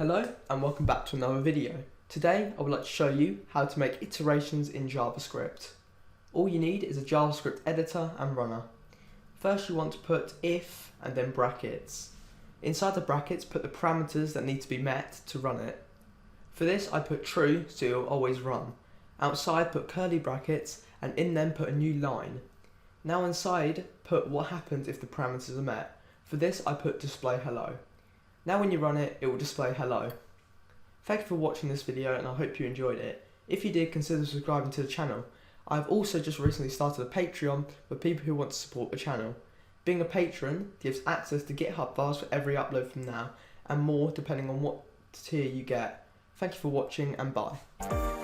Hello and welcome back to another video. Today I would like to show you how to make iterations in JavaScript. All you need is a JavaScript editor and runner. First you want to put if and then brackets. Inside the brackets put the parameters that need to be met to run it. For this I put true so it will always run. Outside put curly brackets and in them put a new line. Now inside put what happens if the parameters are met. For this I put display hello. Now when you run it, it will display hello. Thank you for watching this video and I hope you enjoyed it. If you did, consider subscribing to the channel. I have also just recently started a Patreon for people who want to support the channel. Being a patron gives access to GitHub files for every upload from now and more depending on what tier you get. Thank you for watching and bye.